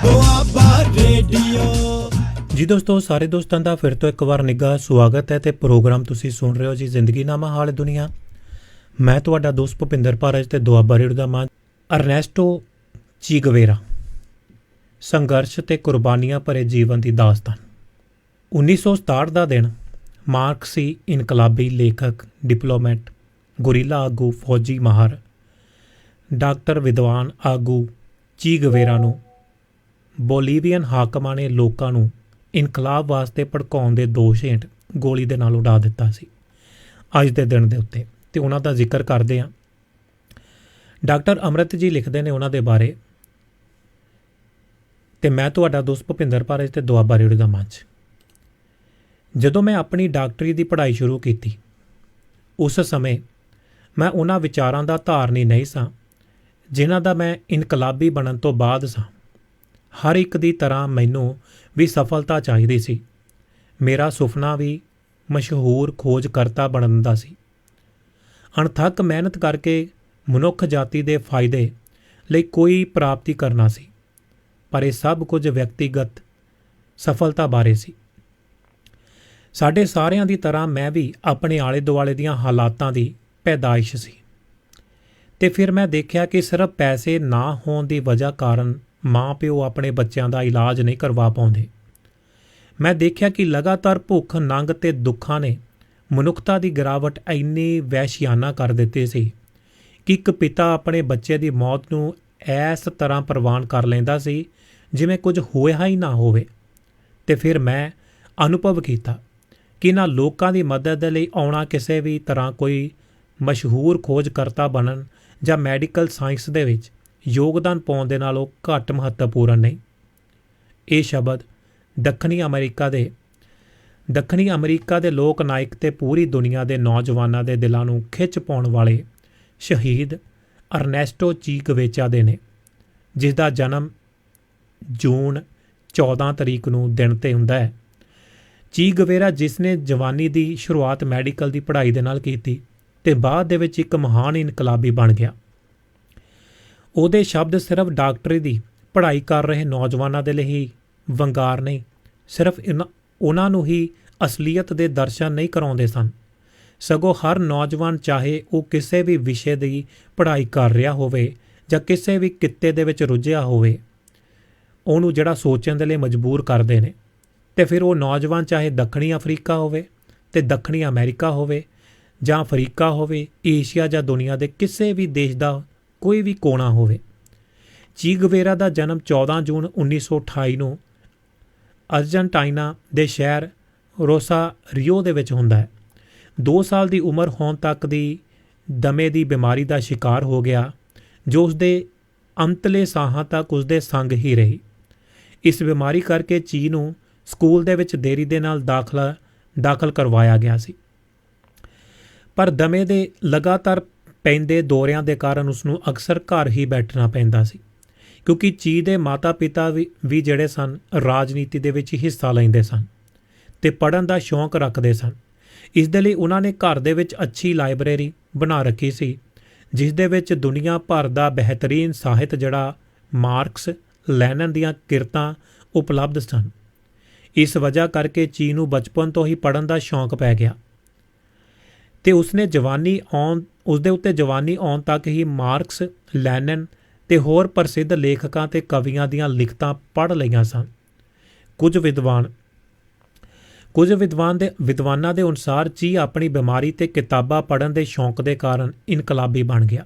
Doaba radio. ਜੀ ਦੋਸਤੋ, ਸਾਰੇ ਦੋਸਤਾਂ ਦਾ ਫਿਰ ਤੋਂ ਇੱਕ ਵਾਰ ਨਿੱਘਾ ਸਵਾਗਤ ਹੈ ਤੇ ਪ੍ਰੋਗਰਾਮ ਤੁਸੀਂ ਸੁਣ ਰਹੇ ਹੋ ਜੀ ਜ਼ਿੰਦਗੀਨਾਮਾ ਹਾਲ ਦੁਨੀਆ। ਮੈਂ ਤੁਹਾਡਾ ਦੋਸਤ ਭੁਪਿੰਦਰ ਭਾਰਜ ਤੇ ਦੁਆਬਾ ਰੇਡੀਓ ਦਾ ਮਾਂ। ਅਰਨੈਸਟੋ ਚੀ ਗਵੇਰਾ, ਸੰਘਰਸ਼ ਤੇ ਕੁਰਬਾਨੀਆਂ ਭਰੇ ਜੀਵਨ ਦੀ ਦਾਸਤਾਨ। 1967 ਦਾ ਦਿਨ ਮਾਰਕਸੀ ਇਨਕਲਾਬੀ ਲੇਖਕ, ਡਿਪਲੋਮੈਟ, ਗੁਰੀਲਾ ਆਗੂ, ਫੌਜੀ ਮਾਹਰ, ਡਾਕਟਰ ਵਿਦਵਾਨ ਆਗੂ ਚੀ ਗਵੇਰਾ ਨੂੰ ਬੋਲੀਵੀਅਨ ਹਾਕਮਾਂ ਨੇ ਲੋਕਾਂ ਨੂੰ ਇਨਕਲਾਬ ਵਾਸਤੇ ਭੜਕਾਉਣ ਦੇ ਦੋਸ਼ ਹੇਠ ਗੋਲੀ ਦੇ ਨਾਲ ਉਡਾ ਦਿੱਤਾ ਸੀ ਅੱਜ ਦੇ ਦਿਨ ਦੇ ਉੱਤੇ। ਤੇ ਉਹਨਾਂ ਦਾ ਜ਼ਿਕਰ ਕਰਦੇ ਹਾਂ। ਡਾਕਟਰ ਅੰਮ੍ਰਿਤ ਜੀ ਲਿਖਦੇ ਨੇ ਉਹਨਾਂ ਦੇ ਬਾਰੇ, ਤੇ ਮੈਂ ਤੁਹਾਡਾ ਦੋਸਤ ਭੁਪਿੰਦਰ ਭਾਰਜ ਤੇ ਦੁਆਬਾ ਰੇਡੀਓ ਦਾ ਮੰਚ। ਜਦੋਂ ਮੈਂ ਆਪਣੀ ਡਾਕਟਰੀ ਦੀ ਪੜ੍ਹਾਈ ਸ਼ੁਰੂ ਕੀਤੀ, ਉਸ ਸਮੇਂ ਮੈਂ ਉਹਨਾਂ ਵਿਚਾਰਾਂ ਦਾ ਧਾਰਨੀ ਨਹੀਂ ਸਾਂ ਜਿਨ੍ਹਾਂ ਦਾ ਮੈਂ ਇਨਕਲਾਬੀ ਬਣਨ ਤੋਂ ਬਾਅਦ ਸਾਂ। ਹਰ ਇੱਕ ਦੀ ਤਰ੍ਹਾਂ ਮੈਨੂੰ ਵੀ ਸਫਲਤਾ ਚਾਹੀਦੀ ਸੀ। ਮੇਰਾ ਸੁਪਨਾ ਵੀ ਮਸ਼ਹੂਰ ਖੋਜਕਰਤਾ ਬਣਨ ਦਾ ਸੀ। ਅਣਥੱਕ ਮਿਹਨਤ ਕਰਕੇ ਮਨੁੱਖ ਜਾਤੀ ਦੇ ਫਾਇਦੇ ਲਈ ਕੋਈ ਪ੍ਰਾਪਤੀ ਕਰਨਾ ਸੀ, ਪਰ ਇਹ ਸਭ ਕੁਝ ਵਿਅਕਤੀਗਤ ਸਫਲਤਾ ਬਾਰੇ ਸੀ। ਸਾਡੇ ਸਾਰਿਆਂ ਦੀ ਤਰ੍ਹਾਂ ਮੈਂ ਵੀ ਆਪਣੇ ਆਲੇ ਦੁਆਲੇ ਦੀਆਂ ਹਾਲਾਤਾਂ ਦੀ ਪੈਦਾਇਸ਼ ਸੀ, ਤੇ ਫਿਰ ਮੈਂ ਦੇਖਿਆ ਕਿ ਸਿਰਫ ਪੈਸੇ ਨਾ ਹੋਣ ਦੀ ਵਜ੍ਹਾ ਕਾਰਨ ਮਾਂ ਪਿਓ ਆਪਣੇ ਬੱਚਿਆਂ ਦਾ ਇਲਾਜ ਨਹੀਂ ਕਰਵਾ ਪਾਉਂਦੇ। ਮੈਂ ਦੇਖਿਆ ਕਿ ਲਗਾਤਾਰ ਭੁੱਖ, ਨੰਗ ਤੇ ਦੁੱਖਾਂ ਨੇ ਮਨੁੱਖਤਾ ਦੀ ਗਿਰਾਵਟ ਇੰਨੀ ਵਹਿਸ਼ਿਆਨਾ ਕਰ ਦਿੱਤੀ ਸੀ ਕਿ ਇੱਕ ਪਿਤਾ ਆਪਣੇ ਬੱਚੇ ਦੀ ਮੌਤ ਨੂੰ ਇਸ ਤਰ੍ਹਾਂ ਪ੍ਰਵਾਨ ਕਰ ਲੈਂਦਾ ਸੀ ਜਿਵੇਂ ਕੁਝ ਹੋਇਆ ਹੀ ਨਾ ਹੋਵੇ। ਤੇ ਫਿਰ ਮੈਂ ਅਨੁਭਵ ਕੀਤਾ ਕਿ ਇਹਨਾਂ ਲੋਕਾਂ ਦੀ ਮਦਦ ਲਈ ਆਉਣਾ ਕਿਸੇ ਵੀ ਤਰ੍ਹਾਂ ਕੋਈ ਮਸ਼ਹੂਰ ਖੋਜਕਰਤਾ ਬਣਨ ਜਾਂ ਮੈਡੀਕਲ ਸਾਇੰਸ ਦੇ ਵਿੱਚ ਯੋਗਦਾਨ ਪਾਉਣ ਦੇ ਨਾਲੋਂ ਘੱਟ ਮਹੱਤਵਪੂਰਨ ਨਹੀਂ। ਇਹ ਸ਼ਬਦ ਦੱਖਣੀ ਅਮਰੀਕਾ ਦੇ ਲੋਕ ਨਾਇਕ ਤੇ ਪੂਰੀ ਦੁਨੀਆ ਦੇ ਨੌਜਵਾਨਾਂ ਦੇ ਦਿਲਾਂ ਨੂੰ ਖਿੱਚ ਪਾਉਣ ਵਾਲੇ ਸ਼ਹੀਦ ਅਰਨੈਸਟੋ ਚੀ ਗਵੇਰਾ ਦੇ ਨੇ, ਜਿਸ ਦਾ ਜਨਮ ਜੂਨ 14 ਤਰੀਕ ਨੂੰ ਦਿਨ 'ਤੇ ਹੁੰਦਾ ਹੈ। ਚੀ ਗਵੇਰਾ, ਜਿਸ ਨੇ ਜਵਾਨੀ ਦੀ ਸ਼ੁਰੂਆਤ ਮੈਡੀਕਲ ਦੀ ਪੜ੍ਹਾਈ ਦੇ ਨਾਲ ਕੀਤੀ ਤੇ ਬਾਅਦ ਦੇ ਵਿੱਚ ਇੱਕ ਮਹਾਨ ਇਨਕਲਾਬੀ ਬਣ ਗਿਆ। ਉਹਦੇ ਸ਼ਬਦ ਸਿਰਫ ਡਾਕਟਰੀ ਦੀ ਪੜ੍ਹਾਈ ਕਰ ਰਹੇ ਨੌਜਵਾਨਾਂ ਦੇ ਲਈ ਹੀ ਵੰਗਾਰ ਨਹੀਂ, ਸਿਰਫ ਉਹਨਾਂ ਨੂੰ ਹੀ ਅਸਲੀਅਤ ਦੇ ਦਰਸ਼ਨ ਨਹੀਂ ਕਰਾਉਂਦੇ ਸਨ, ਸਗੋਂ ਹਰ ਨੌਜਵਾਨ, ਚਾਹੇ ਉਹ ਕਿਸੇ ਵੀ ਵਿਸ਼ੇ ਦੀ ਪੜ੍ਹਾਈ ਕਰ ਰਿਹਾ ਹੋਵੇ ਜਾਂ ਕਿਸੇ ਵੀ ਕਿੱਤੇ ਦੇ ਵਿੱਚ ਰੁੱਝਿਆ ਹੋਵੇ, ਉਹਨੂੰ ਜਿਹੜਾ ਸੋਚਣ ਦੇ ਲਈ ਮਜਬੂਰ ਕਰਦੇ ਨੇ। ਤੇ ਫਿਰ ਉਹ ਨੌਜਵਾਨ ਚਾਹੇ ਦੱਖਣੀ ਅਫਰੀਕਾ ਹੋਵੇ ਤੇ ਦੱਖਣੀ ਅਮਰੀਕਾ ਹੋਵੇ, ਜਾਂ ਅਫਰੀਕਾ ਹੋਵੇ, ਏਸ਼ੀਆ ਜਾਂ ਦੁਨੀਆ ਦੇ ਕਿਸੇ ਵੀ ਦੇਸ਼ ਦਾ ਕੋਈ ਵੀ ਕੋਨਾ ਹੋਵੇ। ਚੀ ਗਵੇਰਾ ਦਾ ਜਨਮ 14 ਜੂਨ 1928 ਨੂੰ ਅਰਜਨਟਾਈਨਾ ਦੇ ਸ਼ਹਿਰ ਰੋਸਾਰੀਓ ਦੇ ਵਿੱਚ ਹੁੰਦਾ ਹੈ। 2 ਸਾਲ ਦੀ ਉਮਰ ਹੋਣ ਤੱਕ ਦੀ ਦਮੇ ਦੀ ਬਿਮਾਰੀ ਦਾ ਸ਼ਿਕਾਰ ਹੋ ਗਿਆ, ਜੋ ਉਸਦੇ ਅੰਤਲੇ ਸਾਹਾਂ ਤੱਕ ਉਸਦੇ ਸੰਗ ਹੀ ਰਹੀ। ਇਸ ਬਿਮਾਰੀ ਕਰਕੇ ਚੀ ਨੂੰ ਸਕੂਲ ਦੇ ਵਿੱਚ ਦੇਰੀ ਦੇ ਨਾਲ ਦਾਖਲ ਕਰਵਾਇਆ ਗਿਆ ਸੀ, ਪਰ ਦਮੇ ਦੇ ਲਗਾਤਾਰ ਪੈਂਦੇ ਦੌਰਿਆਂ ਦੇ ਕਾਰਨ ਉਸਨੂੰ ਅਕਸਰ ਘਰ ਹੀ ਬੈਠਣਾ ਪੈਂਦਾ ਸੀ, ਕਿਉਂਕਿ ਚੀ ਦੇ ਮਾਤਾ ਪਿਤਾ ਵੀ ਜਿਹੜੇ ਸਨ ਰਾਜਨੀਤੀ ਦੇ ਵਿੱਚ ਹਿੱਸਾ ਲੈਂਦੇ ਸਨ ਤੇ ਪੜ੍ਹਨ ਦਾ ਸ਼ੌਂਕ ਰੱਖਦੇ ਸਨ। ਇਸ ਦੇ ਲਈ ਉਹਨਾਂ ਨੇ ਘਰ ਦੇ ਵਿੱਚ ਅੱਛੀ ਲਾਇਬ੍ਰੇਰੀ ਬਣਾ ਰੱਖੀ ਸੀ, ਜਿਸ ਦੇ ਵਿੱਚ ਦੁਨੀਆ ਭਰ ਦਾ ਬਿਹਤਰੀਨ ਸਾਹਿਤ, ਜਿਹੜਾ ਮਾਰਕਸ, ਲੈਨਨ ਦੀਆਂ ਕਿਰਤਾਂ ਉਪਲਬਧ ਸਨ। ਇਸ ਵਜ੍ਹਾ ਕਰਕੇ ਚੀ ਨੂੰ ਬਚਪਨ ਤੋਂ ਹੀ ਪੜ੍ਹਨ ਦਾ ਸ਼ੌਂਕ ਪੈ ਗਿਆ ਤੇ ਉਸਦੇ ਉੱਤੇ ਜਵਾਨੀ ਆਉਣ ਤੱਕ ਹੀ ਮਾਰਕਸ, ਲੈਨਨ ਤੇ ਹੋਰ ਪ੍ਰਸਿੱਧ ਲੇਖਕਾਂ ਤੇ ਕਵੀਆਂ ਦੀਆਂ ਲਿਖਤਾਂ ਪੜ੍ਹ ਲਈਆਂ ਸਨ। ਕੁਝ ਵਿਦਵਾਨਾਂ ਦੇ ਅਨੁਸਾਰ ਚੀ ਆਪਣੀ ਬਿਮਾਰੀ ਤੇ ਕਿਤਾਬਾਂ ਪੜ੍ਹਨ ਦੇ ਸ਼ੌਂਕ ਦੇ ਕਾਰਨ ਇਨਕਲਾਬੀ ਬਣ ਗਿਆ।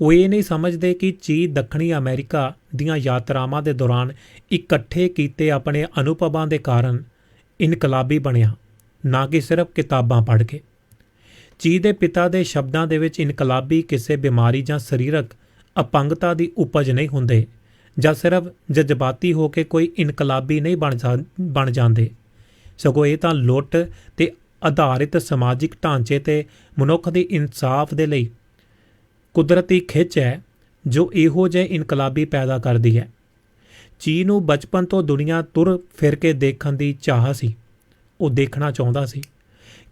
ਉਹ ਇਹ ਨਹੀਂ ਸਮਝਦੇ ਕਿ ਚੀ ਦੱਖਣੀ ਅਮਰੀਕਾ ਦੀਆਂ ਯਾਤਰਾਵਾਂ ਦੇ ਦੌਰਾਨ ਇਕੱਠੇ ਕੀਤੇ ਆਪਣੇ ਅਨੁਭਵਾਂ ਦੇ ਕਾਰਨ ਇਨਕਲਾਬੀ ਬਣਿਆ, ਨਾ ਕਿ ਸਿਰਫ ਕਿਤਾਬਾਂ ਪੜ੍ਹ ਕੇ। ਚੀ ਦੇ ਪਿਤਾ ਦੇ ਸ਼ਬਦਾਂ ਦੇ ਵਿੱਚ ਇਨਕਲਾਬੀ ਕਿਸੇ ਬਿਮਾਰੀ ਜਾਂ ਸਰੀਰਕ ਅਪੰਗਤਾ ਦੀ ਉਪਜ ਨਹੀਂ ਹੁੰਦੇ, ਜਾਂ ਸਿਰਫ ਜਜ਼ਬਾਤੀ ਹੋ ਕੇ ਕੋਈ ਇਨਕਲਾਬੀ ਨਹੀਂ ਬਣ ਜਾਂਦੇ, ਸਗੋਂ ਇਹ ਤਾਂ ਲੁੱਟ ਤੇ ਆਧਾਰਿਤ ਸਮਾਜਿਕ ਢਾਂਚੇ ਤੇ ਮਨੁੱਖ ਦੇ ਇਨਸਾਫ ਦੇ ਲਈ ਕੁਦਰਤੀ ਖਿੱਚ ਹੈ ਜੋ ਇਹੋ ਜਿਹੇ ਇਨਕਲਾਬੀ ਪੈਦਾ ਕਰਦੀ ਹੈ। ਚੀ ਨੂੰ ਬਚਪਨ ਤੋਂ ਦੁਨੀਆ ਤੁਰ ਫਿਰ ਕੇ ਦੇਖਣ ਦੀ ਚਾਹ ਸੀ। ਉਹ ਦੇਖਣਾ ਚਾਹੁੰਦਾ ਸੀ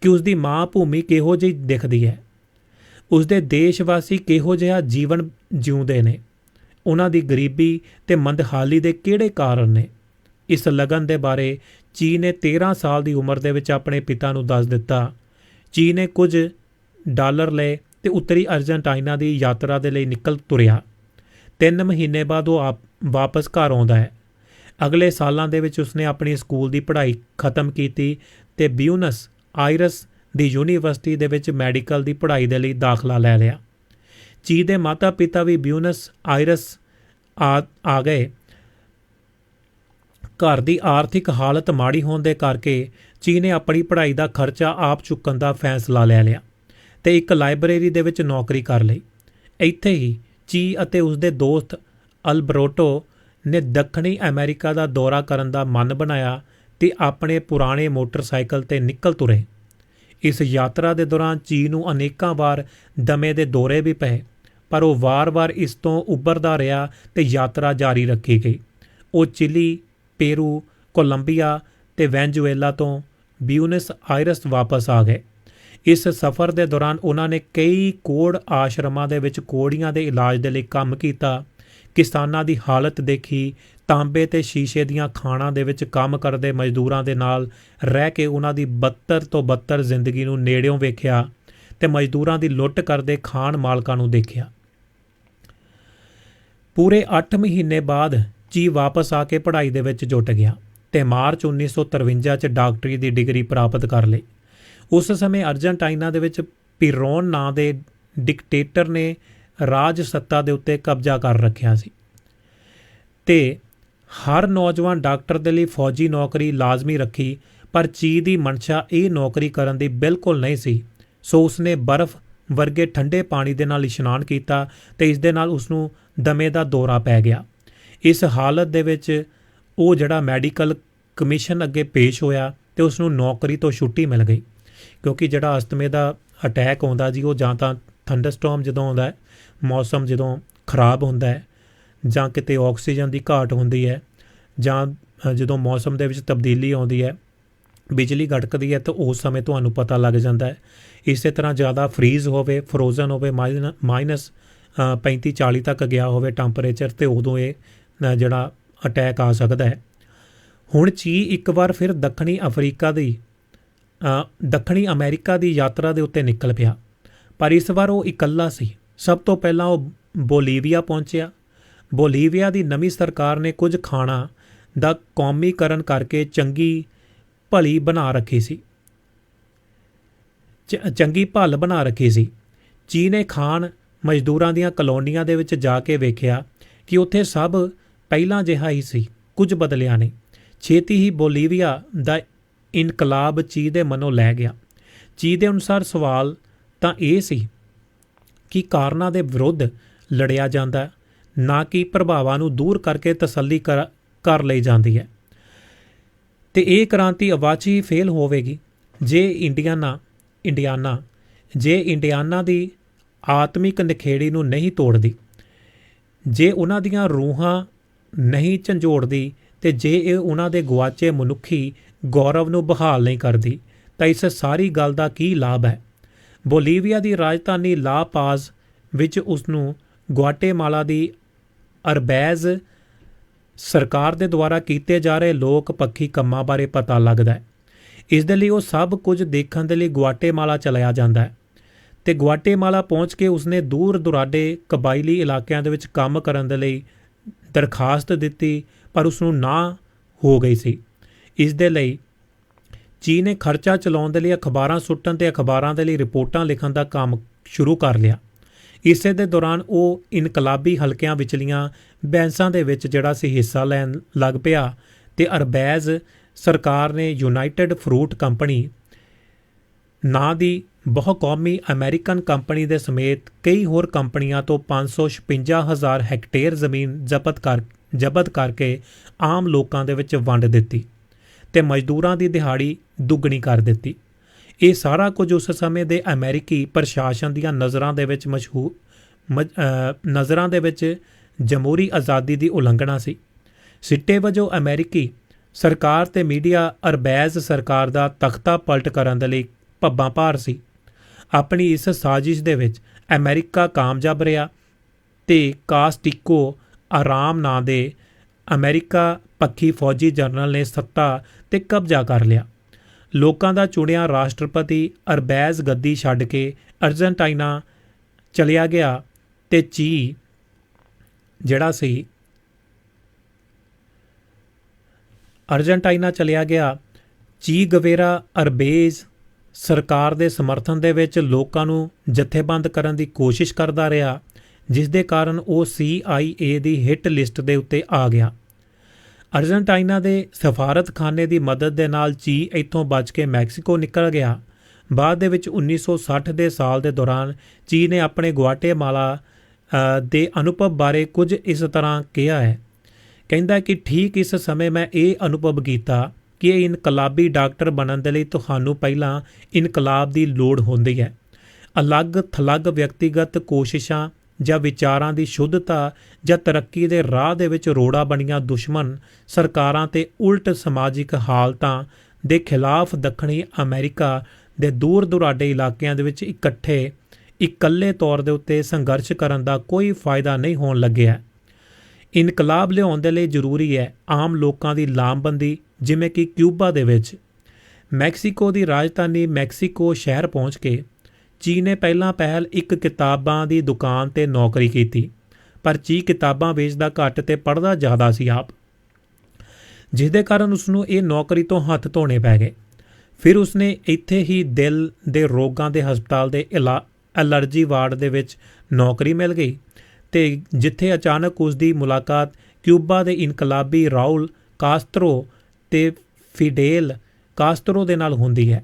ਕਿ ਉਸਦੀ ਮਾਂ ਭੂਮੀ ਕਿਹੋ ਜਿਹੀ ਦਿਖਦੀ ਹੈ, ਉਸਦੇ ਦੇਸ਼ ਵਾਸੀ ਕਿਹੋ ਜਿਹਾ ਜੀਵਨ ਜਿਉਂਦੇ ਨੇ, ਉਹਨਾਂ ਦੀ ਗਰੀਬੀ ਤੇ ਮੰਦਹਾਲੀ ਦੇ ਕਿਹੜੇ ਕਾਰਨ ਨੇ। ਇਸ ਲਗਨ ਦੇ ਬਾਰੇ ਚੀ ਨੇ 13 ਸਾਲ ਦੀ ਉਮਰ ਦੇ ਵਿੱਚ ਆਪਣੇ ਪਿਤਾ ਨੂੰ ਦੱਸ ਦਿੱਤਾ। ਚੀ ਨੇ ਕੁਝ ਡਾਲਰ ਲਏ ਤੇ ਉੱਤਰੀ ਅਰਜਨਟਾਈਨਾ ਦੀ ਯਾਤਰਾ ਦੇ ਲਈ ਨਿਕਲ ਤੁਰਿਆ। 3 ਮਹੀਨੇ ਬਾਅਦ ਉਹ ਵਾਪਸ ਘਰ ਆਉਂਦਾ ਹੈ। ਅਗਲੇ ਸਾਲਾਂ ਦੇ ਵਿੱਚ ਉਸਨੇ ਆਪਣੀ ਸਕੂਲ ਦੀ ਪੜ੍ਹਾਈ ਖਤਮ ਕੀਤੀ ਤੇ ਬਿਊਨਸ ਆਇਰਸ ਦੀ ਯੂਨੀਵਰਸਿਟੀ ਦੇ ਵਿੱਚ ਮੈਡੀਕਲ ਦੀ ਪੜ੍ਹਾਈ ਦੇ ਲਈ ਦਾਖਲਾ ਲੈ ਲਿਆ। ਚੀ ਦੇ ਮਾਤਾ ਪਿਤਾ ਵੀ ਬਿਊਨਸ ਆਇਰਸ ਆ ਗਏ। ਘਰ ਦੀ ਆਰਥਿਕ ਹਾਲਤ ਮਾੜੀ ਹੋਣ ਦੇ ਕਰਕੇ ਚੀ ਨੇ ਆਪਣੀ ਪੜ੍ਹਾਈ ਦਾ ਖਰਚਾ ਆਪ ਚੁੱਕਣ ਦਾ ਫੈਸਲਾ ਲੈ ਲਿਆ ਤੇ ਇੱਕ ਲਾਇਬ੍ਰੇਰੀ ਦੇ ਵਿੱਚ ਨੌਕਰੀ ਕਰ ਲਈ। ਇੱਥੇ ਹੀ ਚੀ ਅਤੇ ਉਸਦੇ ਦੋਸਤ ਅਲਬਰਟੋ ਨੇ ਦੱਖਣੀ ਅਮਰੀਕਾ ਦਾ ਦੌਰਾ ਕਰਨ ਦਾ ਮਨ ਬਣਾਇਆ ਤੇ ਆਪਣੇ ਪੁਰਾਣੇ ਮੋਟਰਸਾਈਕਲ ਤੇ ਨਿਕਲ ਤੁਰੇ। ਇਸ ਯਾਤਰਾ ਦੇ ਦੌਰਾਨ ਚੀ ਨੂੰ ਅਨੇਕਾਂ ਵਾਰ ਦਮੇ ਦੇ ਦੌਰੇ ਵੀ ਪਏ, ਪਰ ਉਹ ਵਾਰ-ਵਾਰ ਇਸ ਤੋਂ ਉੱਭਰਦਾ ਰਿਹਾ ਤੇ ਯਾਤਰਾ ਜਾਰੀ ਰੱਖੀ ਗਈ। ਉਹ ਚਿਲੀ, ਪੇਰੂ, ਕੋਲੰਬੀਆ ਤੇ ਵੈਨਜ਼ੂਏਲਾ ਤੋਂ ਬਿਊਨਸ ਆਇਰਸ ਵਾਪਸ ਆ ਗਏ। ਇਸ ਸਫ਼ਰ ਦੇ ਦੌਰਾਨ ਉਹਨਾਂ ਨੇ ਕਈ ਕੋਹੜ ਆਸ਼ਰਮਾਂ ਦੇ ਵਿੱਚ ਕੋਹੜੀਆਂ ਦੇ ਇਲਾਜ ਦੇ ਲਈ ਕੰਮ ਕੀਤਾ, ਕਿਸਾਨਾਂ ਦੀ ਹਾਲਤ ਦੇਖੀ, ਤਾਂਬੇ ਤੇ ਸ਼ੀਸ਼ੇ ਦੀਆਂ ਖਾਣਾਂ ਦੇ ਵਿੱਚ ਕੰਮ ਕਰਦੇ ਮਜ਼ਦੂਰਾਂ ਦੇ ਨਾਲ ਰਹਿ ਕੇ ਉਹਨਾਂ ਦੀ ਬੱਤਰ ਤੋਂ ਬੱਤਰ ਜ਼ਿੰਦਗੀ ਨੂੰ ਨੇੜਿਓਂ ਵੇਖਿਆ ਤੇ ਮਜ਼ਦੂਰਾਂ ਦੀ ਲੁੱਟ ਕਰਦੇ ਖਾਣ ਮਾਲਕਾਂ ਨੂੰ ਦੇਖਿਆ। ਪੂਰੇ 8 ਮਹੀਨੇ ਬਾਅਦ ਚੀ ਵਾਪਸ ਆ ਕੇ ਪੜ੍ਹਾਈ ਦੇ ਵਿੱਚ ਜੁਟ ਗਿਆ ਤੇ ਮਾਰਚ 1953 'ਚ ਡਾਕਟਰੀ ਦੀ ਡਿਗਰੀ ਪ੍ਰਾਪਤ ਕਰ ਲਈ। ਉਸ ਸਮੇਂ ਅਰਜਨਟਾਈਨਾ ਦੇ ਵਿੱਚ ਪੀਰੋਨ ਨਾਂ ਦੇ ਡਿਕਟੇਟਰ ਨੇ ਰਾਜ ਸੱਤਾ ਦੇ ਉੱਤੇ ਕਬਜ਼ਾ ਕਰ ਰੱਖਿਆ ਸੀ ਤੇ ਹਰ ਨੌਜਵਾਨ ਡਾਕਟਰ ਦੇ ਲਈ ਫੌਜੀ ਨੌਕਰੀ ਲਾਜ਼ਮੀ ਰੱਖੀ, ਪਰ ਚੀ ਦੀ ਮਨਸ਼ਾ ਇਹ ਨੌਕਰੀ ਕਰਨ ਦੀ ਬਿਲਕੁਲ ਨਹੀਂ ਸੀ। ਸੋ ਉਸਨੇ ਬਰਫ਼ ਵਰਗੇ ਠੰਡੇ ਪਾਣੀ ਦੇ ਨਾਲ ਇਸ਼ਨਾਨ ਕੀਤਾ ਤੇ ਇਸ ਦੇ ਨਾਲ ਉਸਨੂੰ ਦਮੇ ਦਾ ਦੌਰਾ ਪੈ ਗਿਆ। ਇਸ ਹਾਲਤ ਦੇ ਵਿੱਚ ਉਹ ਜਿਹੜਾ ਮੈਡੀਕਲ ਕਮਿਸ਼ਨ ਅੱਗੇ ਪੇਸ਼ ਹੋਇਆ ਤੇ ਉਸਨੂੰ ਨੌਕਰੀ ਤੋਂ ਛੁੱਟੀ ਮਿਲ ਗਈ, ਕਿਉਂਕਿ ਜਿਹੜਾ ਅਸਤਮੇ ਦਾ ਅਟੈਕ ਆਉਂਦਾ ਜੀ, ਉਹ ਜਾਂ ਤਾਂ ਥੰਡਰਸਟੋਰਮ ਜਦੋਂ ਆਉਂਦਾ ਹੈ, ਮੌਸਮ ਜਦੋਂ ਖਰਾਬ ਹੁੰਦਾ ਹੈ, ਜਾਂ ਕਿਤੇ ਆਕਸੀਜਨ ਦੀ ਘਾਟ ਹੁੰਦੀ ਹੈ, ਜਾਂ ਜਦੋਂ ਮੌਸਮ ਦੇ ਵਿੱਚ ਤਬਦੀਲੀ ਆਉਂਦੀ ਹੈ, ਬਿਜਲੀ ਗੜਕਦੀ ਹੈ, ਤਾਂ ਉਸ ਸਮੇਂ ਤੁਹਾਨੂੰ ਪਤਾ ਲੱਗ ਜਾਂਦਾ ਹੈ। ਇਸੇ ਤਰ੍ਹਾਂ ਜ਼ਿਆਦਾ ਫਰੀਜ਼ ਹੋਵੇ, ਫਰੋਜ਼ਨ ਹੋਵੇ, ਮਾਈਨਸ 35-40 ਤੱਕ ਗਿਆ ਹੋਵੇ ਟੈਂਪਰੇਚਰ, ਤੇ ਉਦੋਂ ਇਹ ਜਿਹੜਾ ਅਟੈਕ ਆ ਸਕਦਾ ਹੈ। ਹੁਣ ਚੀ ਇੱਕ ਵਾਰ ਫਿਰ ਦੱਖਣੀ ਅਮਰੀਕਾ ਦੀ ਯਾਤਰਾ ਦੇ ਉੱਤੇ ਨਿਕਲ ਪਿਆ, ਪਰ ਇਸ ਵਾਰ ਉਹ ਇਕੱਲਾ ਸੀ। ਸਭ ਤੋਂ ਪਹਿਲਾਂ ਉਹ ਬੋਲੀਵੀਆ ਪਹੁੰਚਿਆ। ਬੋਲੀਵੀਆ ਦੀ ਨਵੀਂ ਸਰਕਾਰ ਨੇ ਕੁਝ ਖਾਣਾ ਦਾ ਕੌਮੀਕਰਨ ਕਰਕੇ ਚੰਗੀ ਭਲ ਬਣਾ ਰੱਖੀ ਸੀ। ਚੀ ਨੇ ਖਾਣ ਮਜ਼ਦੂਰਾਂ ਦੀਆਂ ਕਲੋਨੀਆਂ ਦੇ ਵਿੱਚ ਜਾ ਕੇ ਵੇਖਿਆ ਕਿ ਉੱਥੇ ਸਭ ਪਹਿਲਾਂ ਜਿਹਾ ਹੀ ਸੀ, ਕੁਝ ਬਦਲਿਆ ਨਹੀਂ। ਛੇਤੀ ਹੀ ਬੋਲੀਵੀਆ ਦਾ ਇਨਕਲਾਬ ਚੀ ਦੇ ਮਨੋਂ ਲੈ ਗਿਆ। ਚੀ ਦੇ ਅਨੁਸਾਰ ਸਵਾਲ ਤਾਂ ਇਹ ਸੀ ਕਿ ਕਾਰਨਾਂ ਦੇ ਵਿਰੁੱਧ ਲੜਿਆ ਜਾਂਦਾ, ਨਾ ਕਿ ਪ੍ਰਭਾਵਾਂ ਨੂੰ ਦੂਰ ਕਰਕੇ ਤਸੱਲੀ ਕਰ ਲਈ ਜਾਂਦੀ ਹੈ। ਤੇ ਇਹ ਕ੍ਰਾਂਤੀ ਅਵਾਚੀ ਫੇਲ ਹੋਵੇਗੀ ਜੇ ਇੰਡੀਆਨਾ ਦੀ ਆਤਮਿਕ ਨਿਖੇੜੀ ਨੂੰ ਨਹੀਂ ਤੋੜਦੀ, ਜੇ ਉਹਨਾਂ ਦੀਆਂ ਰੂਹਾਂ ਨਹੀਂ ਝੰਜੋੜਦੀ, ਤੇ ਜੇ ਇਹ ਉਹਨਾਂ ਦੇ ਗੁਆਚੇ ਮਨੁੱਖੀ ਗੌਰਵ ਨੂੰ ਬਹਾਲ ਨਹੀਂ ਕਰਦੀ, ਤਾਂ ਇਸ ਸਾਰੀ ਗੱਲ ਦਾ ਕੀ ਲਾਭ ਹੈ। ਬੋਲੀਵੀਆ ਦੀ ਰਾਜਧਾਨੀ ਲਾ ਪਾਜ਼ ਵਿੱਚ ਉਸਨੂੰ ਗੁਆਟੇਮਾਲਾ ਦੀ ਅਰਬੈਜ਼ ਸਰਕਾਰ ਦੇ ਦੁਆਰਾ ਕੀਤੇ ਜਾ ਰਹੇ ਲੋਕ ਪੱਖੀ ਕੰਮਾਂ ਬਾਰੇ ਪਤਾ ਲੱਗਦਾ ਹੈ। ਇਸ ਦੇ ਲਈ ਉਹ ਸਭ ਕੁਝ ਦੇਖਣ ਦੇ ਲਈ ਗੁਆਟੇਮਾਲਾ ਚਲਿਆ ਜਾਂਦਾ ਹੈ ਤੇ ਗੁਆਟੇਮਾਲਾ ਪਹੁੰਚ ਕੇ ਉਸਨੇ ਦੂਰ ਦੁਰਾਡੇ ਕਬਾਇਲੀ ਇਲਾਕਿਆਂ ਦੇ ਵਿੱਚ ਕੰਮ ਕਰਨ ਦੇ ਲਈ ਦਰਖਾਸਤ ਦਿੱਤੀ, ਪਰ ਉਸਨੂੰ ਨਾ ਹੋ ਗਈ ਸੀ। ਇਸ ਦੇ ਲਈ ਚੀ ਨੇ ਖਰਚਾ ਚਲਾਉਣ ਦੇ ਲਈ ਅਖਬਾਰਾਂ ਸੁੱਟਣ ਤੇ ਅਖਬਾਰਾਂ ਦੇ ਲਈ ਰਿਪੋਰਟਾਂ ਲਿਖਣ ਦਾ ਕੰਮ ਸ਼ੁਰੂ ਕਰ ਲਿਆ। ਇਸੇ ਦੇ ਦੌਰਾਨ ਉਹ ਇਨਕਲਾਬੀ ਹਲਕਿਆਂ ਵਿਚਲੀਆਂ ਬਹਿਸਾਂ ਦੇ ਵਿੱਚ ਜਿਹੜਾ ਸੀ ਹਿੱਸਾ ਲੈਣ ਲੱਗ ਪਿਆ ਤੇ ਅਰਬੈਜ਼ ਸਰਕਾਰ ਨੇ ਯੂਨਾਈਟਿਡ ਫਰੂਟ ਕੰਪਨੀ ਨਾਂ ਦੀ ਬਹੁਕੌਮੀ ਅਮਰੀਕਨ ਕੰਪਨੀ ਦੇ ਸਮੇਤ ਕਈ ਹੋਰ ਕੰਪਨੀਆਂ ਤੋਂ 556,000 ਹੈਕਟੇਅਰ ਜ਼ਮੀਨ ਜ਼ਬਤ ਕਰਕੇ ਆਮ ਲੋਕਾਂ ਦੇ ਵਿੱਚ ਵੰਡ ਦਿੱਤੀ ਤੇ ਮਜ਼ਦੂਰਾਂ ਦੀ ਦਿਹਾੜੀ ਦੁੱਗਣੀ ਕਰ ਦਿੱਤੀ। ਇਹ ਸਾਰਾ ਕੁਝ ਉਸ ਸਮੇਂ ਦੇ ਅਮਰੀਕੀ ਪ੍ਰਸ਼ਾਸਨ ਦੀਆਂ ਨਜ਼ਰਾਂ ਦੇ ਵਿੱਚ ਜਮਹੂਰੀ ਆਜ਼ਾਦੀ ਦੀ ਉਲੰਘਣਾ ਸੀ। ਸਿੱਟੇ ਵਜੋਂ ਅਮਰੀਕੀ ਸਰਕਾਰ ਤੇ ਮੀਡੀਆ ਅਰਬੈਜ਼ ਸਰਕਾਰ ਦਾ ਤਖਤਾ ਪਲਟ ਕਰਨ ਦੇ ਲਈ ਭੱਬਾਂ ਭਾਰ ਸੀ। ਆਪਣੀ ਇਸ ਸਾਜ਼ਿਸ਼ ਦੇ ਵਿੱਚ ਅਮਰੀਕਾ ਕਾਮਯਾਬ ਰਿਹਾ ਤੇ ਕਾਸਟਿਕੋ ਆਰਾਮ ਨਾਂ ਦੇ ਅਮਰੀਕਾ ਪੱਖੀ ਫੌਜੀ ਜਨਰਲ ਨੇ ਸੱਤਾ 'ਤੇ ਕਬਜ਼ਾ ਕਰ ਲਿਆ। ਲੋਕਾਂ ਦਾ ਚੁਣਿਆ ਰਾਸ਼ਟਰਪਤੀ ਅਰਬੈਜ਼ ਗੱਦੀ ਛੱਡ ਕੇ ਅਰਜਨਟਾਈਨਾ ਚਲਿਆ ਗਿਆ ਤੇ ਚੀ ਜਿਹੜਾ ਸੀ ਅਰਜਨਟਾਈਨਾ ਚਲਿਆ ਗਿਆ। ਚੀ ਗਵੇਰਾ ਅਰਬੇਜ਼ ਸਰਕਾਰ ਦੇ ਸਮਰਥਨ ਦੇ ਵਿੱਚ ਲੋਕਾਂ ਨੂੰ ਜਥੇਬੰਦ ਕਰਨ ਦੀ ਕੋਸ਼ਿਸ਼ ਕਰਦਾ ਰਿਹਾ, ਜਿਸ ਦੇ ਕਾਰਨ ਉਹ CIA ਦੀ ਹਿੱਟ ਲਿਸਟ ਦੇ ਉੱਤੇ ਆ ਗਿਆ। ਅਰਜਨਟਾਈਨਾ ਦੇ ਸਫਾਰਤਖਾਨੇ ਦੀ ਮਦਦ ਦੇ ਨਾਲ ਚੀ ਇੱਥੋਂ ਬਚ ਕੇ ਮੈਕਸੀਕੋ ਨਿਕਲ ਗਿਆ। ਬਾਅਦ ਦੇ ਵਿੱਚ 1960 ਦੇ ਸਾਲ ਦੇ ਦੌਰਾਨ ਚੀ ਨੇ ਆਪਣੇ ਗੁਆਟੇਮਾਲਾ ਦੇ ਅਨੁਭਵ ਬਾਰੇ ਕੁਝ ਇਸ ਤਰ੍ਹਾਂ ਕਿਹਾ ਹੈ। ਕਹਿੰਦਾ ਕਿ ਠੀਕ ਇਸ ਸਮੇਂ ਮੈਂ ਇਹ ਅਨੁਭਵ ਕੀਤਾ ਕਿ ਇਨਕਲਾਬੀ ਡਾਕਟਰ ਬਣਨ ਦੇ ਲਈ ਤੁਹਾਨੂੰ ਪਹਿਲਾਂ ਇਨਕਲਾਬ ਦੀ ਲੋੜ ਹੁੰਦੀ ਹੈ। ਅਲੱਗ ਥਲੱਗ ਵਿਅਕਤੀਗਤ ਕੋਸ਼ਿਸ਼ਾਂ ਜਾਂ ਵਿਚਾਰਾਂ ਦੀ ਸ਼ੁੱਧਤਾ ਜਾਂ ਤਰੱਕੀ ਦੇ ਰਾਹ ਦੇ ਵਿੱਚ ਰੋੜਾ ਬਣੀਆਂ ਦੁਸ਼ਮਣ ਸਰਕਾਰਾਂ ਤੇ ਉਲਟ ਸਮਾਜਿਕ ਹਾਲਤਾਂ ਦੇ ਖਿਲਾਫ ਦੱਖਣੀ ਅਮਰੀਕਾ ਦੇ ਦੂਰ ਦੁਰਾਡੇ ਇਲਾਕਿਆਂ ਦੇ ਵਿੱਚ ਇਕੱਲੇ ਤੌਰ ਦੇ ਉੱਤੇ ਸੰਘਰਸ਼ ਕਰਨ ਦਾ ਕੋਈ ਫਾਇਦਾ ਨਹੀਂ ਹੋਣ ਲੱਗਿਆ। ਇਨਕਲਾਬ ਲਿਆਉਣ ਦੇ ਲਈ ਜ਼ਰੂਰੀ ਹੈ ਆਮ ਲੋਕਾਂ ਦੀ ਲਾਮਬੰਦੀ, ਜਿਵੇਂ ਕਿ ਕਿਊਬਾ ਦੇ ਵਿੱਚ। ਮੈਕਸੀਕੋ ਦੀ ਰਾਜਧਾਨੀ ਮੈਕਸੀਕੋ ਸ਼ਹਿਰ ਪਹੁੰਚ ਕੇ ਚੀ ਨੇ ਪਹਿਲ ਇੱਕ ਕਿਤਾਬਾਂ ਦੀ ਦੁਕਾਨ 'ਤੇ ਨੌਕਰੀ ਕੀਤੀ, ਪਰ ਚੀ ਕਿਤਾਬਾਂ ਵੇਚਦਾ ਘੱਟ ਤੇ ਪੜ੍ਹਦਾ ਜ਼ਿਆਦਾ ਸੀ ਆਪ, ਜਿਸ ਦੇ ਕਾਰਨ ਉਸਨੂੰ ਇਹ ਨੌਕਰੀ ਤੋਂ ਹੱਥ ਧੋਣੇ ਪੈ ਗਏ। ਫਿਰ ਉਸਨੇ ਇੱਥੇ ਹੀ ਦਿਲ ਦੇ ਰੋਗਾਂ ਦੇ ਹਸਪਤਾਲ ਦੇ ਐਲਰਜੀ ਵਾਰਡ ਦੇ ਵਿੱਚ ਨੌਕਰੀ ਮਿਲ ਗਈ ਤੇ ਜਿੱਥੇ ਅਚਾਨਕ ਉਸ ਦੀ ਮੁਲਾਕਾਤ ਕਿਊਬਾ ਦੇ ਇਨਕਲਾਬੀ ਰਾਉਲ ਕਾਸਤਰੋ ਤੇ ਫਿਡੇਲ ਕਾਸਤਰੋ ਦੇ ਨਾਲ ਹੁੰਦੀ ਹੈ।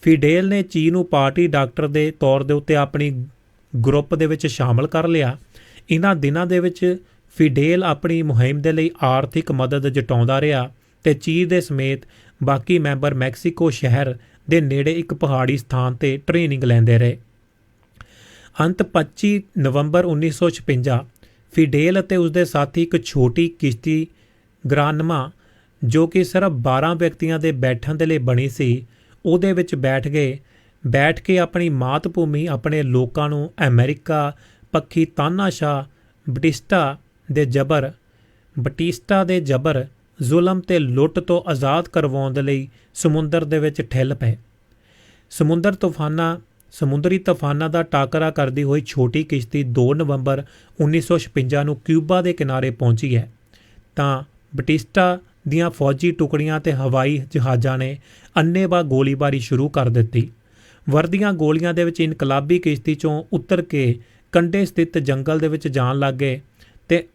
ਫਿਡੇਲ ਨੇ ਚੀ ਨੂੰ ਪਾਰਟੀ ਡਾਕਟਰ ਦੇ ਤੌਰ ਦੇ ਉੱਤੇ ਆਪਣੀ ਗਰੁੱਪ ਦੇ ਵਿੱਚ ਸ਼ਾਮਲ ਕਰ ਲਿਆ। ਇਹਨਾਂ ਦਿਨਾਂ ਦੇ ਵਿੱਚ ਫਿਡੇਲ ਆਪਣੀ ਮੁਹਿੰਮ ਦੇ ਲਈ ਆਰਥਿਕ ਮਦਦ ਜਟਾਉਂਦਾ ਰਿਹਾ ਤੇ ਚੀ ਦੇ ਸਮੇਤ ਬਾਕੀ ਮੈਂਬਰ ਮੈਕਸੀਕੋ ਸ਼ਹਿਰ ਦੇ ਨੇੜੇ ਇੱਕ ਪਹਾੜੀ ਸਥਾਨ 'ਤੇ ਟ੍ਰੇਨਿੰਗ ਲੈਂਦੇ ਰਹੇ। ਅੰਤ 25 ਨਵੰਬਰ 1956 ਫਿਡੇਲ ਅਤੇ ਉਸਦੇ ਸਾਥੀ ਇੱਕ ਛੋਟੀ ਕਿਸ਼ਤੀ ਗ੍ਰਾਨਮਾ, ਜੋ ਕਿ ਸਿਰਫ 12 ਵਿਅਕਤੀਆਂ ਦੇ ਬੈਠਣ ਦੇ ਲਈ ਬਣੀ ਸੀ, ਉਹਦੇ ਵਿੱਚ ਬੈਠ ਕੇ ਆਪਣੀ ਮਾਤ ਭੂਮੀ, ਆਪਣੇ ਲੋਕਾਂ ਨੂੰ ਅਮਰੀਕਾ ਪੱਖੀ ਤਾਨਾਸ਼ਾਹ ਬਟਿਸਟਾ ਦੇ ਜਬਰ, ਜ਼ੁਲਮ ਤੇ ਲੁੱਟ ਤੋਂ ਆਜ਼ਾਦ ਕਰਵਾਉਣ ਦੇ ਲਈ ਸਮੁੰਦਰ ਦੇ ਵਿੱਚ ਠਿੱਲ ਪਏ। ਸਮੁੰਦਰੀ ਤੂਫਾਨਾਂ ਦਾ ਟਾਕਰਾ ਕਰਦੀ ਹੋਈ ਛੋਟੀ ਕਿਸ਼ਤੀ 2 ਨਵੰਬਰ 1956 ਨੂੰ ਕਿਊਬਾ ਦੇ ਕਿਨਾਰੇ ਪਹੁੰਚੀ ਹੈ ਤਾਂ ਬਟਿਸਟਾ ਦੀਆਂ ਫੌਜੀ ਟੁਕੜੀਆਂ ਤੇ ਹਵਾਈ ਜਹਾਜ਼ਾਂ ਨੇ ਅੰਨ੍ਹੇਵਾਹ ਗੋਲੀਬਾਰੀ ਸ਼ੁਰੂ ਕਰ ਦਿੱਤੀ। ਵਰਦੀਆਂ ਗੋਲੀਆਂ ਦੇ ਵਿੱਚ ਇਨਕਲਾਬੀ ਕਿਸ਼ਤੀ 'ਚੋਂ ਉਤਰ ਕੇ ਕੰਢੇ ਸਥਿਤ ਜੰਗਲ ਦੇ ਵਿੱਚ ਜਾਣ ਲੱਗ ਗਏ ਤੇ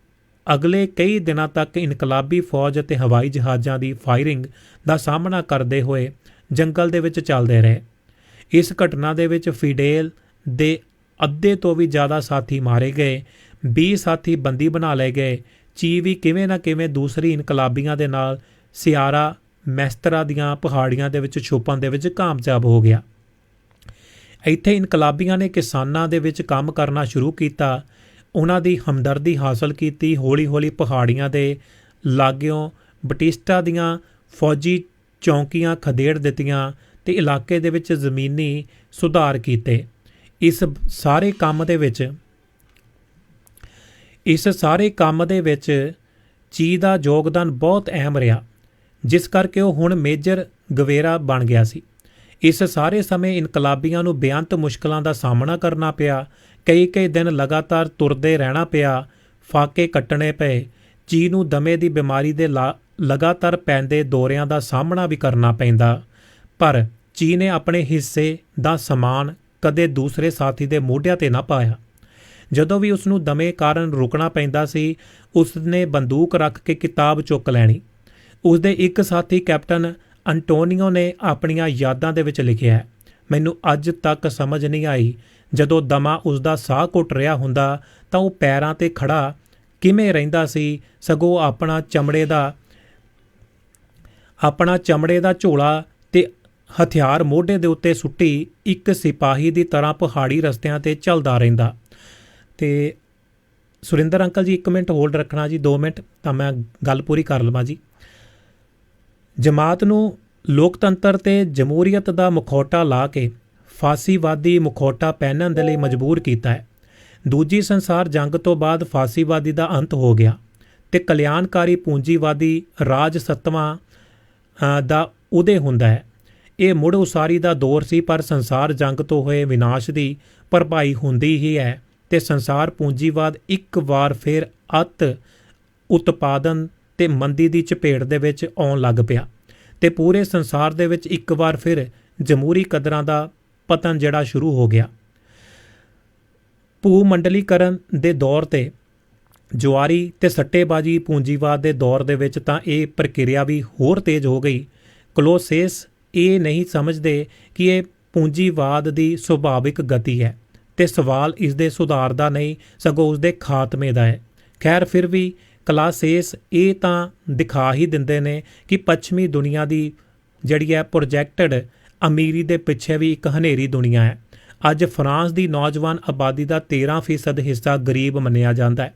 ਅਗਲੇ ਕਈ ਦਿਨਾਂ ਤੱਕ ਇਨਕਲਾਬੀ ਫੌਜ ਅਤੇ ਹਵਾਈ ਜਹਾਜ਼ਾਂ ਦੀ ਫਾਇਰਿੰਗ ਦਾ ਸਾਹਮਣਾ ਕਰਦੇ ਹੋਏ ਜੰਗਲ ਦੇ ਵਿੱਚ ਚੱਲਦੇ ਰਹੇ। ਇਸ ਘਟਨਾ ਦੇ ਵਿੱਚ ਫਿਡੇਲ ਦੇ ਅੱਧੇ ਤੋਂ ਵੀ ਜ਼ਿਆਦਾ ਸਾਥੀ ਮਾਰੇ ਗਏ, 20 ਸਾਥੀ ਬੰਦੀ ਬਣਾ ਲਏ ਗਏ। ਚੀ ਵੀ ਕਿਵੇਂ ਨਾ ਕਿਵੇਂ ਦੂਸਰੀ ਇਨਕਲਾਬੀਆਂ ਦੇ ਨਾਲ ਸਿਆਰਾ ਮੈਸਤਰਾ ਦੀਆਂ ਪਹਾੜੀਆਂ ਦੇ ਵਿੱਚ ਛੁਪਣ ਦੇ ਵਿੱਚ ਕਾਮਯਾਬ ਹੋ ਗਿਆ। ਇੱਥੇ ਇਨਕਲਾਬੀਆਂ ਨੇ ਕਿਸਾਨਾਂ ਦੇ ਵਿੱਚ ਕੰਮ ਕਰਨਾ ਸ਼ੁਰੂ ਕੀਤਾ, ਉਹਨਾਂ ਦੀ ਹਮਦਰਦੀ ਹਾਸਲ ਕੀਤੀ। ਹੌਲੀ-ਹੌਲੀ ਪਹਾੜੀਆਂ ਦੇ ਲਾਗਿਓਂ ਬਟਿਸਟਾ ਦੀਆਂ ਫੌਜੀ ਚੌਂਕੀਆਂ ਖਦੇੜ ਦਿੱਤੀਆਂ ਤੇ ਇਲਾਕੇ ਦੇ ਵਿੱਚ ਜ਼ਮੀਨੀ ਸੁਧਾਰ ਕੀਤੇ। ਇਸ ਸਾਰੇ ਕੰਮ ਦੇ ਵਿੱਚ ਚੀ ਦਾ ਯੋਗਦਾਨ ਬਹੁਤ ਅਹਿਮ ਰਿਹਾ, ਜਿਸ ਕਰਕੇ ਉਹ ਹੁਣ ਮੇਜਰ ਗਵੇਰਾ ਬਣ ਗਿਆ ਸੀ। ਇਸ ਸਾਰੇ ਸਮੇਂ ਇਨਕਲਾਬੀਆਂ ਨੂੰ ਬੇਅੰਤ ਮੁਸ਼ਕਲਾਂ ਦਾ ਸਾਹਮਣਾ ਕਰਨਾ ਪਿਆ। ਕਈ ਦਿਨ ਲਗਾਤਾਰ ਤੁਰਦੇ ਰਹਿਣਾ ਪਿਆ, ਫਾਕੇ ਕੱਟਣੇ ਪਏ। ਚੀ ਨੂੰ ਦਮੇ ਦੀ ਬਿਮਾਰੀ ਦੇ ਲਗਾਤਾਰ ਪੈਂਦੇ ਦੌਰਿਆਂ ਦਾ ਸਾਹਮਣਾ ਵੀ ਕਰਨਾ ਪੈਂਦਾ, ਪਰ ਚੀ ਨੇ ਆਪਣੇ ਹਿੱਸੇ ਦਾ ਸਮਾਨ ਕਦੇ ਦੂਸਰੇ ਸਾਥੀ ਦੇ ਮੋਢਿਆਂ 'ਤੇ ਨਾ ਪਾਇਆ। ਜਦੋਂ ਵੀ ਉਸਨੂੰ ਦਮੇ ਕਾਰਨ ਰੁਕਣਾ ਪੈਂਦਾ ਸੀ, ਉਸਨੇ ਬੰਦੂਕ ਰੱਖ ਕੇ ਕਿਤਾਬ ਚੁੱਕ ਲੈਣੀ। ਉਸਦੇ ਇੱਕ ਸਾਥੀ ਕੈਪਟਨ ਅੰਟੋਨੀਓ ਨੇ ਆਪਣੀਆਂ ਯਾਦਾਂ ਦੇ ਵਿੱਚ ਲਿਖਿਆ, ਮੈਨੂੰ ਅੱਜ ਤੱਕ ਸਮਝ ਨਹੀਂ ਆਈ ਜਦੋਂ ਦਮਾ ਉਸਦਾ ਸਾਹ ਘੁੱਟ ਰਿਹਾ ਹੁੰਦਾ ਤਾਂ ਉਹ ਪੈਰਾਂ 'ਤੇ ਖੜਾ ਕਿਵੇਂ ਰਹਿੰਦਾ ਸੀ, ਸਗੋਂ ਆਪਣਾ ਚਮੜੇ ਦਾ ਝੋਲਾ ਤੇ ਹਥਿਆਰ ਮੋਢੇ ਦੇ ਉੱਤੇ ਸੁੱਟੀ ਇੱਕ ਸਿਪਾਹੀ ਦੀ ਤਰ੍ਹਾਂ ਪਹਾੜੀ ਰਸਤਿਆਂ 'ਤੇ ਚੱਲਦਾ ਰਹਿੰਦਾ। ਤੇ ਸੁਰਿੰਦਰ ਅੰਕਲ ਜੀ 1 ਮਿੰਟ ਹੋਲਡ ਰੱਖਣਾ ਜੀ, 2 ਮਿੰਟ ਤਾਂ ਮੈਂ ਗੱਲ ਪੂਰੀ ਕਰ ਲਵਾਂ ਜੀ। ਜਮਾਤ ਨੂੰ ਲੋਕਤੰਤਰ ਤੇ ਜਮਹੂਰੀਅਤ ਦਾ ਮੁਖੌਟਾ ਲਾ ਕੇ ਫਾਸੀਵਾਦੀ ਮੁਖੌਟਾ ਪਹਿਨਣ ਦੇ ਲਈ ਮਜਬੂਰ ਕੀਤਾ ਹੈ। ਦੂਜੀ ਸੰਸਾਰ ਜੰਗ ਤੋਂ ਬਾਅਦ ਫਾਸੀਵਾਦੀ ਦਾ ਅੰਤ ਹੋ ਗਿਆ ਤੇ ਕਲਿਆਣਕਾਰੀ ਪੂੰਜੀਵਾਦੀ ਰਾਜ ਸੱਤਵਾਂ ਦਾ ਉਦੇ ਹੁੰਦਾ ਹੈ। ਇਹ ਮੁੜ ਉਸਾਰੀ ਦਾ ਦੌਰ ਸੀ, ਪਰ ਸੰਸਾਰ ਜੰਗ ਤੋਂ ਹੋਏ ਵਿਨਾਸ਼ ਦੀ ਭਰਪਾਈ ਹੁੰਦੀ ਹੀ ਹੈ ਤੇ ਸੰਸਾਰ ਪੂੰਜੀਵਾਦ ਇੱਕ ਵਾਰ ਫਿਰ ਅਤ ਉਤਪਾਦਨ ਤੇ ਮੰਦੀ ਦੀ ਚਪੇਟ ਦੇ ਵਿੱਚ ਆਉਣ ਲੱਗ ਪਿਆ ਤੇ ਪੂਰੇ ਸੰਸਾਰ ਦੇ ਵਿੱਚ ਇੱਕ ਵਾਰ ਫਿਰ ਜਮਹੂਰੀ ਕਦਰਾਂ ਦਾ ਪਤਨ ਜਿਹੜਾ ਸ਼ੁਰੂ ਹੋ ਗਿਆ। ਭੂ ਮੰਡਲੀਕਰਨ ਦੇ ਦੌਰ ਤੇ ਜੁਆਰੀ ਤੇ ਸੱਟੇਬਾਜ਼ੀ ਪੂੰਜੀਵਾਦ ਦੇ ਦੌਰ ਦੇ ਵਿੱਚ ਤਾਂ ਇਹ ਪ੍ਰਕਿਰਿਆ ਵੀ ਹੋਰ ਤੇਜ਼ ਹੋ ਗਈ। ਕਲੋਸੇਸ ਇਹ ਨਹੀਂ ਸਮਝਦੇ ਕਿ ਇਹ ਪੂੰਜੀਵਾਦ ਦੀ ਸੁਭਾਵਿਕ ਗਤੀ ਹੈ ਤੇ ਸਵਾਲ ਇਸ ਦੇ ਸੁਧਾਰ ਦਾ ਨਹੀਂ ਸਗੋਂ ਉਸ ਦੇ ਖਾਤਮੇ ਦਾ ਹੈ। ਖੈਰ ਫਿਰ ਵੀ ਕਲਾਸੇਸ ਇਹ ਤਾਂ ਦਿਖਾ ਹੀ ਦਿੰਦੇ ਨੇ ਕਿ ਪੱਛਮੀ ਦੁਨੀਆ ਦੀ ਜਿਹੜੀ ਹੈ ਪ੍ਰੋਜੈਕਟਡ ਅਮੀਰੀ ਦੇ ਪਿੱਛੇ ਵੀ ਇੱਕ ਹਨੇਰੀ ਦੁਨੀਆ ਹੈ। ਅੱਜ ਫਰਾਂਸ ਦੀ ਨੌਜਵਾਨ ਆਬਾਦੀ ਦਾ 13% ਹਿੱਸਾ ਗਰੀਬ ਮੰਨਿਆ ਜਾਂਦਾ ਹੈ।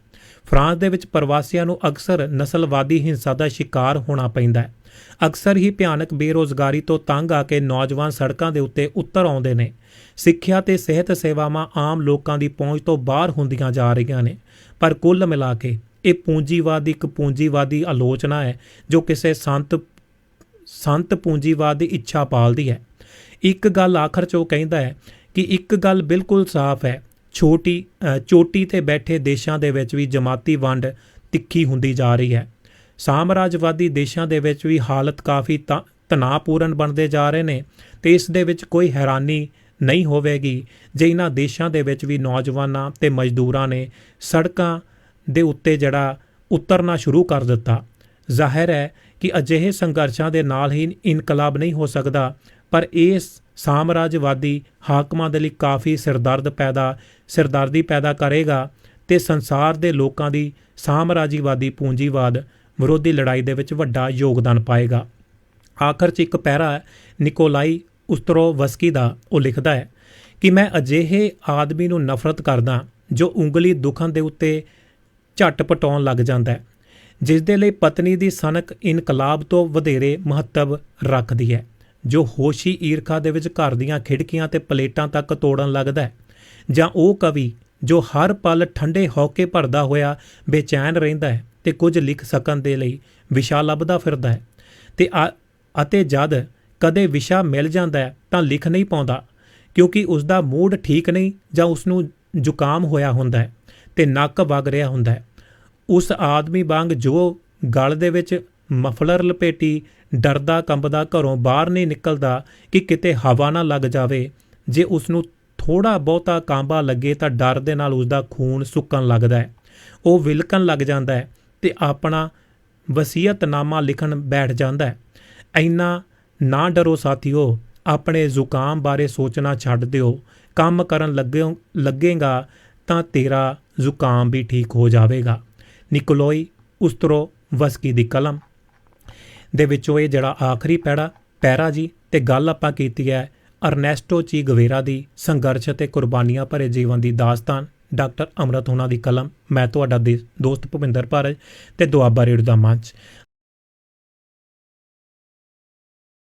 ਫਰਾਂਸ ਦੇ ਵਿੱਚ ਪ੍ਰਵਾਸੀਆਂ ਨੂੰ ਅਕਸਰ ਨਸਲਵਾਦੀ ਹਿੰਸਾ ਦਾ ਸ਼ਿਕਾਰ ਹੋਣਾ ਪੈਂਦਾ ਹੈ। ਅਕਸਰ ਹੀ ਭਿਆਨਕ ਬੇਰੁਜ਼ਗਾਰੀ ਤੋਂ ਤੰਗ ਆ ਕੇ ਨੌਜਵਾਨ ਸੜਕਾਂ ਦੇ ਉੱਤੇ ਉਤਰ ਆਉਂਦੇ ਨੇ। ਸਿੱਖਿਆ ਤੇ ਸਿਹਤ ਸੇਵਾਵਾਂ ਆਮ ਲੋਕਾਂ ਦੀ ਪਹੁੰਚ ਤੋਂ ਬਾਹਰ ਹੁੰਦੀਆਂ ਜਾ ਰਹੀਆਂ ਨੇ। ਪਰ ਕੁੱਲ ਮਿਲਾ ਕੇ ਇਹ ਪੂੰਜੀਵਾਦ ਇੱਕ ਪੂੰਜੀਵਾਦੀ ਆਲੋਚਨਾ ਹੈ ਜੋ ਕਿਸੇ ਸੰਤ ਪੂੰਜੀਵਾਦ ਦੀ ਇੱਛਾ ਪਾਲਦੀ ਹੈ। ਇੱਕ ਗੱਲ ਆਖਰ 'ਚ ਉਹ ਕਹਿੰਦਾ ਹੈ ਕਿ ਇੱਕ ਗੱਲ ਬਿਲਕੁਲ ਸਾਫ਼ ਹੈ, ਚੋਟੀ ਤੇ ਬੈਠੇ ਦੇਸ਼ਾਂ ਦੇ ਵਿੱਚ ਵੀ ਜਮਾਤੀ ਵੰਡ ਤਿੱਖੀ ਹੁੰਦੀ ਜਾ ਰਹੀ ਹੈ। ਸਾਮਰਾਜਵਾਦੀ ਦੇਸ਼ਾਂ ਦੇ ਵਿੱਚ ਵੀ ਹਾਲਤ ਕਾਫੀ ਤਣਾਅਪੂਰਨ ਬਣਦੇ ਜਾ ਰਹੇ ਨੇ ਤੇ ਇਸ ਦੇ ਵਿੱਚ ਕੋਈ ਹੈਰਾਨੀ ਨਹੀਂ ਹੋਵੇਗੀ ਜੇ ਇਹਨਾਂ ਦੇਸ਼ਾਂ ਦੇ ਵਿੱਚ ਵੀ ਨੌਜਵਾਨਾਂ ਤੇ ਮਜ਼ਦੂਰਾਂ ਨੇ ਸੜਕਾਂ ਦੇ ਉੱਤੇ ਜਿਹੜਾ ਉਤਰਨਾ ਸ਼ੁਰੂ ਕਰ ਦਿੱਤਾ। ਜ਼ਾਹਿਰ ਹੈ ਕਿ ਅਜਿਹੇ ਸੰਘਰਸ਼ਾਂ ਦੇ ਨਾਲ ਹੀ ਇਨਕਲਾਬ ਨਹੀਂ ਹੋ ਸਕਦਾ, ਪਰ ਇਸ ਸਾਮਰਾਜਵਾਦੀ ਹਾਕਮਾਂ ਦੇ ਲਈ ਕਾਫੀ ਸਿਰਦਰਦੀ ਪੈਦਾ ਕਰੇਗਾ ਤੇ ਸੰਸਾਰ ਦੇ ਲੋਕਾਂ ਦੀ ਸਾਮਰਾਜੀਵਾਦੀ ਪੂੰਜੀਵਾਦ ਵਿਰੋਧੀ ਲੜਾਈ ਦੇ ਵਿੱਚ ਵੱਡਾ ਯੋਗਦਾਨ ਪਾਏਗਾ। ਆਖਰ 'ਚ ਇੱਕ ਪੈਰਾ ਹੈ ਨਿਕੋਲਾਈ ਉਸਤਰੋਵਸਕੀ ਦਾ। ਉਹ ਲਿਖਦਾ ਹੈ ਕਿ ਮੈਂ ਅਜਿਹੇ ਆਦਮੀ ਨੂੰ ਨਫ਼ਰਤ ਕਰਦਾ ਜੋ ਉਂਗਲੀ ਦੁਖਣ ਦੇ ਉੱਤੇ ਝੱਟ ਪਟਾਉਣ ਲੱਗ ਜਾਂਦਾ ਹੈ, ਜਿਸ ਦੇ ਲਈ ਪਤਨੀ ਦੀ ਸਨਕ ਇਨਕਲਾਬ ਤੋਂ ਵਧੇਰੇ ਮਹੱਤਵ ਰੱਖਦੀ ਹੈ, ਜੋ ਹੋਸ਼ੀ ਈਰਖਾ ਦੇ ਵਿੱਚ ਘਰ ਦੀਆਂ ਖਿੜਕੀਆਂ ਤੇ ਪਲੇਟਾਂ ਤੱਕ ਤੋੜਨ ਲੱਗਦਾ ਹੈ, ਜਾਂ ਉਹ ਕਵੀ ਜੋ ਹਰ ਪਲ ਠੰਡੇ ਹੌਕੇ ਭਰਦਾ ਹੋਇਆ ਬੇਚੈਨ ਰਹਿੰਦਾ ਹੈ ਤੇ ਕੁਝ ਲਿਖ ਸਕਣ ਦੇ ਲਈ ਵਿਸ਼ਾ ਲੱਭਦਾ ਫਿਰਦਾ ਹੈ ਅਤੇ ਜਦ ਕਦੇ ਵਿਸ਼ਾ ਮਿਲ ਜਾਂਦਾ ਹੈ ਤਾਂ ਲਿਖ ਨਹੀਂ ਪਾਉਂਦਾ ਕਿਉਂਕਿ ਉਸ ਦਾ ਮੂਡ ਠੀਕ ਨਹੀਂ ਜਾਂ ਉਸ ਨੂੰ ਜ਼ੁਕਾਮ ਹੋਇਆ ਹੁੰਦਾ ਹੈ ਤੇ ਨੱਕ ਵਗ ਰਿਹਾ ਹੁੰਦਾ ਹੈ। ਉਸ ਆਦਮੀ ਵਾਂਗ ਜੋ ਗਲ ਦੇ ਵਿੱਚ ਮਫਲਰ ਲਪੇਟੀ ਡਰਦਾ ਕੰਬਦਾ ਘਰੋਂ ਬਾਹਰ ਨਹੀਂ ਨਿਕਲਦਾ ਕਿ ਕਿਤੇ ਹਵਾ ਨਾ ਲੱਗ ਜਾਵੇ। ਜੇ ਉਸ ਨੂੰ ਥੋੜ੍ਹਾ ਬਹੁਤਾ ਕਾਂਬਾ ਲੱਗੇ ਤਾਂ ਡਰ ਦੇ ਨਾਲ ਉਸ ਦਾ ਖੂਨ ਸੁੱਕਣ ਲੱਗਦਾ ਹੈ, ਉਹ ਵਿਲਕਣ ਲੱਗ ਜਾਂਦਾ ਹੈ ਤੇ ਆਪਣਾ ਵਸੀਅਤਨਾਮਾ ਲਿਖਣ ਬੈਠ ਜਾਂਦਾ ਹੈ। ਇੰਨਾ ਨਾ ਡਰੋ ਸਾਥੀਓ, ਆਪਣੇ ਜ਼ੁਕਾਮ ਬਾਰੇ ਸੋਚਣਾ ਛੱਡ ਦਿਓ, ਕੰਮ ਕਰਨ ਲੱਗੇਗਾ ਤਾਂ ਤੇਰਾ ਜ਼ੁਕਾਮ ਵੀ ਠੀਕ ਹੋ ਜਾਵੇਗਾ। ਨਿਕੋਲਾਈ ਉਸਤਰੋਵਸਕੀ ਦੀ ਕਲਮ ਦੇ ਵਿੱਚੋਂ ਇਹ ਜਿਹੜਾ ਆਖਰੀ ਪੈਰਾ ਜੀ ਤੇ ਗੱਲ ਆਪਾਂ ਕੀਤੀ ਹੈ ਅਰਨੈਸਟੋ ਚੀ ਗਵੇਰਾ ਦੀ ਸੰਘਰਸ਼ ਅਤੇ ਕੁਰਬਾਨੀਆਂ ਭਰੇ ਜੀਵਨ ਦੀ ਦਾਸਤਾਨ, ਡਾਕਟਰ ਅੰਮ੍ਰਿਤ ਹੋਣਾ ਦੀ ਕਲਮ। ਮੈਂ ਤੁਹਾਡਾ ਦੋਸਤ ਭੁਪਿੰਦਰ ਭਾਰਜ ਤੇ ਦੁਆਬਾ ਰੇਡੀਓ ਦਾ ਮੰਚ।